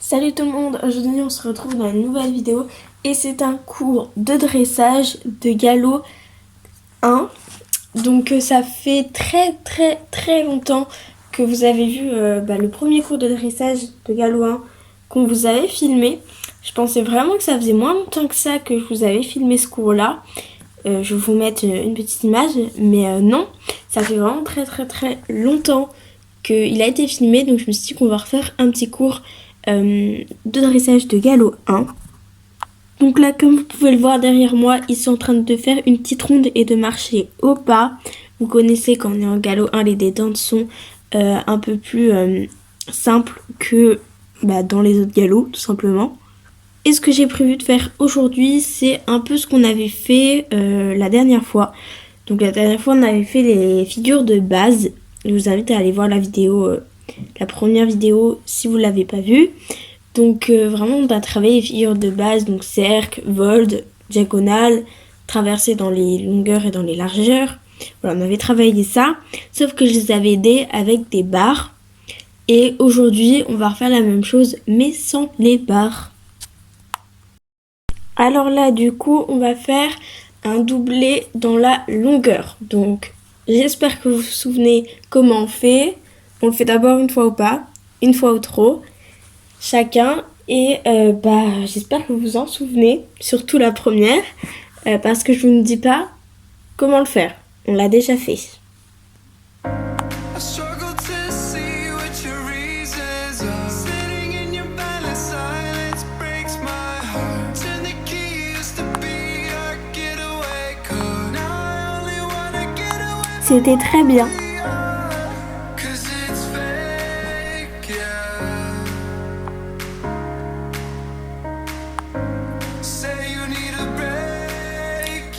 Salut tout le monde, aujourd'hui on se retrouve dans une nouvelle vidéo et c'est un cours de dressage de galop 1. Donc ça fait très longtemps que vous avez vu le premier cours de dressage de galop 1 qu'on vous avait filmé. Je pensais vraiment que ça faisait moins longtemps que ça que je vous avais filmé ce cours là. Je vais vous mettre une petite image, mais non, ça fait vraiment très longtemps qu'il a été filmé, donc je me suis dit qu'on va refaire un petit cours de dressage de galop 1. Donc là, comme vous pouvez le voir derrière moi, ils sont en train de faire une petite ronde et de marcher au pas. Vous connaissez quand on est en galop 1, les détentes sont un peu plus simples que dans les autres galops, tout simplement. Et ce que j'ai prévu de faire aujourd'hui, c'est un peu ce qu'on avait fait la dernière fois. Donc la dernière fois, on avait fait les figures de base. Je vous invite à aller voir la vidéo, la première vidéo, si vous ne l'avez pas vue. Donc vraiment, on a travaillé les figures de base, donc cercle, volte, diagonale, traversée dans les longueurs et dans les largeurs. Voilà, on avait travaillé ça, sauf que je les avais aidés avec des barres. Et aujourd'hui, on va refaire la même chose, mais sans les barres. Alors là, du coup, on va faire un doublé dans la longueur. Donc, j'espère que vous vous souvenez comment on fait. On le fait d'abord une fois au pas, une fois au trot, chacun. Et j'espère que vous vous en souvenez, surtout la première, parce que je vous ne dis pas comment le faire. On l'a déjà fait. C'était très bien.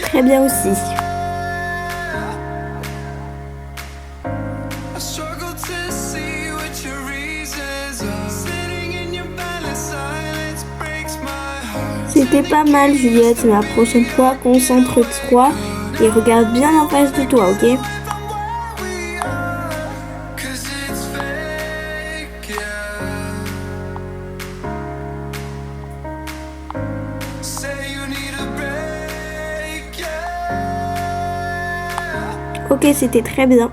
Très bien aussi. C'était pas mal, Juliette. La prochaine fois, concentre-toi et regarde bien en face de toi, ok? Ok, c'était très bien.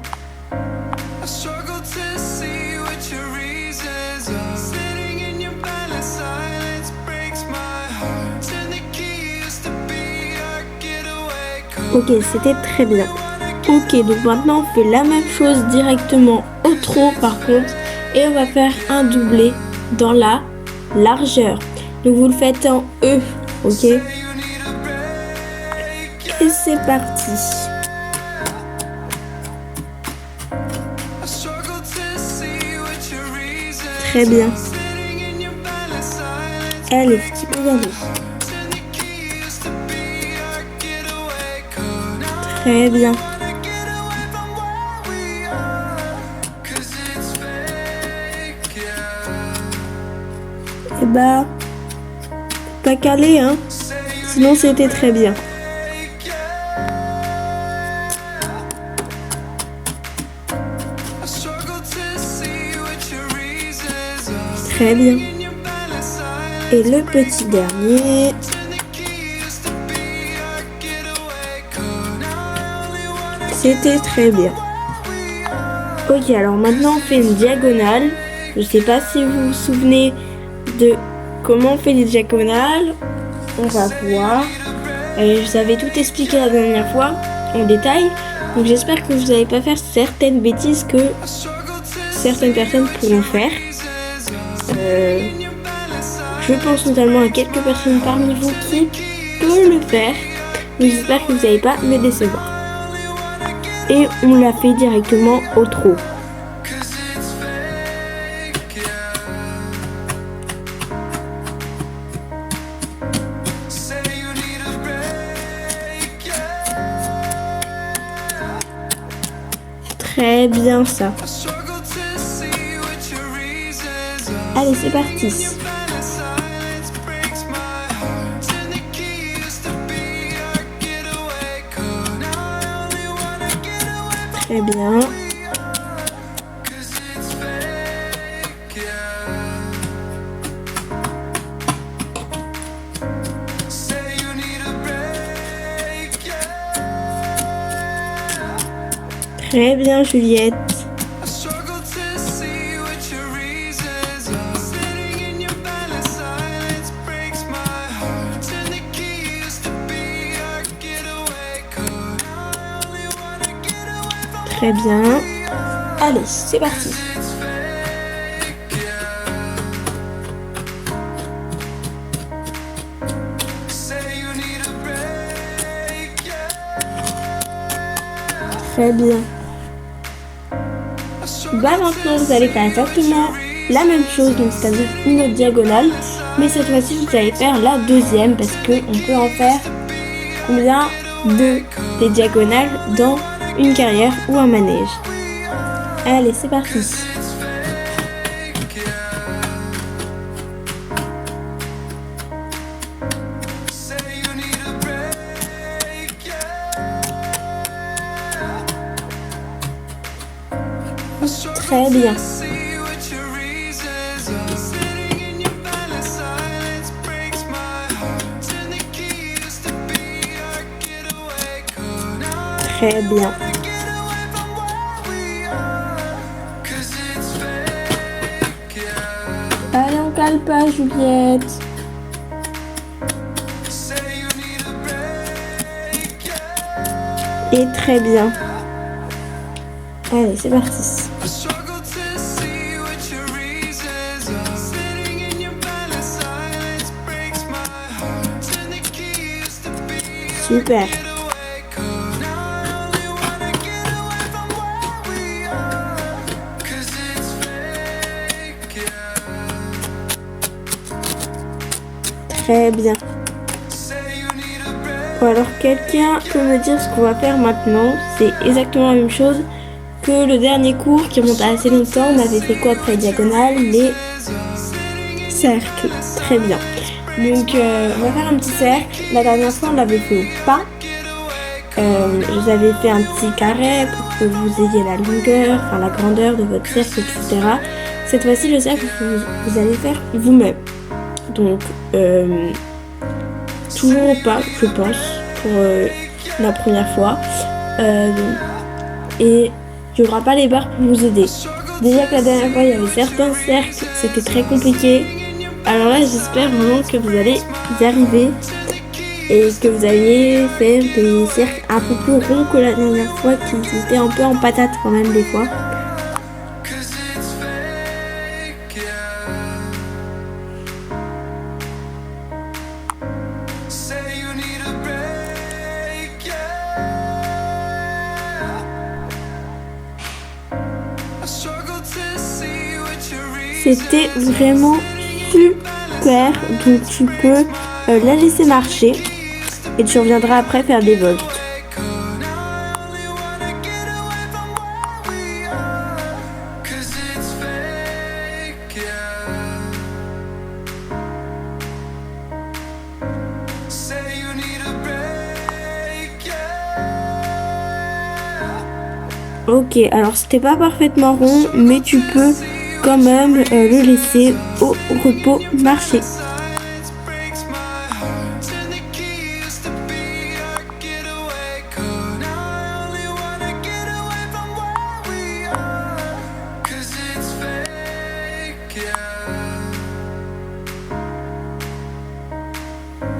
Ok, c'était très bien. Ok, donc maintenant on fait la même chose directement au trot par contre. Et on va faire un doublé dans la largeur. Donc vous le faites en E, ok? Et c'est parti. Très bien. Allez, tu peux y aller. Très bien. Et pas calé, hein. Sinon, c'était très bien. Très bien. Et le petit dernier. C'était très bien. Ok, alors maintenant on fait une diagonale. Je sais pas si vous vous souvenez de comment on fait les diagonales. On va voir. Je vous avais tout expliqué la dernière fois en détail. Donc j'espère que vous n'allez pas faire certaines bêtises que certaines personnes pourront faire. Je pense notamment à quelques personnes parmi vous qui peuvent le faire. Donc j'espère que vous n'allez pas me décevoir. Et on l'a fait directement au trot. Très bien ça. Allez, c'est parti. Très bien. Très bien, Juliette. Très bien. Allez, c'est parti. Très bien. Bah maintenant vous allez faire exactement la même chose, donc c'est-à-dire une autre diagonale, mais cette fois-ci vous allez faire la deuxième parce que on peut en faire combien de des diagonales dans une carrière ou un manège. Allez, c'est parti. Très bien. Très bien. Allez, on cale pas, Juliette. Et très bien. Allez, c'est parti. Super. Très bien. Bon, alors quelqu'un peut me dire ce qu'on va faire maintenant? C'est exactement la même chose que le dernier cours qui remonte à assez longtemps. On avait fait quoi après diagonale? Les cercles. Très bien. Donc on va faire un petit cercle. La dernière fois on l'avait fait au pas. Je vous avais fait un petit carré pour que vous ayez la longueur, enfin la grandeur de votre cercle, etc. Cette fois-ci le cercle vous allez faire vous-même. Donc toujours au pas, je pense, pour la première fois. Et il n'y aura pas les barres pour vous aider. Déjà que la dernière fois il y avait certains cercles, c'était très compliqué. Alors là j'espère vraiment que vous allez y arriver et que vous allez faire des cercles un peu plus ronds que la dernière fois qui étaient un peu en patate quand même des fois. C'était vraiment super, donc tu peux la laisser marcher et tu reviendras après faire des volts. Ok, alors c'était pas parfaitement rond, mais tu peux quand même le laisser au repos marcher.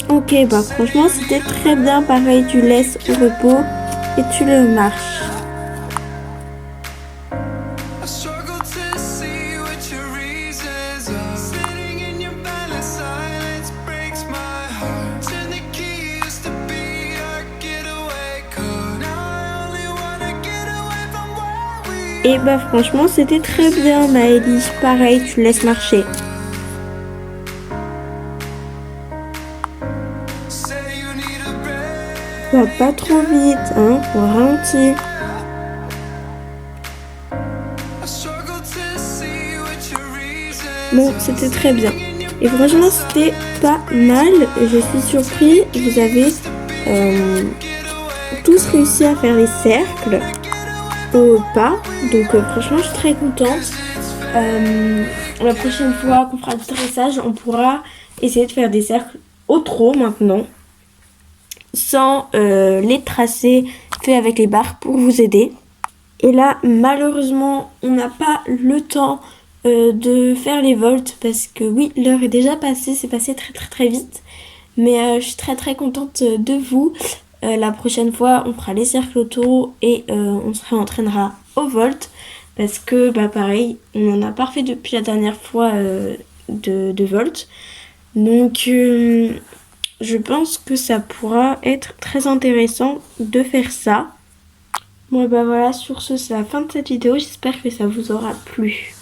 Ok, bah franchement c'était très bien, pareil, tu laisses au repos et tu le marches. Et bah franchement c'était très bien Maëlys, pareil tu laisses marcher. Va pas trop vite, hein, faut ralentir. Bon, c'était très bien. Et franchement c'était pas mal, je suis surpris, vous avez tous réussi à faire les cercles au pas, donc franchement je suis très contente. La prochaine fois qu'on fera du dressage, on pourra essayer de faire des cercles au trot maintenant, sans les tracer faits avec les barres pour vous aider. Et là, malheureusement, on n'a pas le temps de faire les volts parce que oui, l'heure est déjà passée, c'est passé très très très vite. Mais je suis très très contente de vous. La prochaine fois, on fera les cercles auto et on se réentraînera au volt. Parce que, bah pareil, on en a pas fait depuis la dernière fois de volt. Donc, je pense que ça pourra être très intéressant de faire ça. Bon, bah voilà, sur ce, c'est la fin de cette vidéo. J'espère que ça vous aura plu.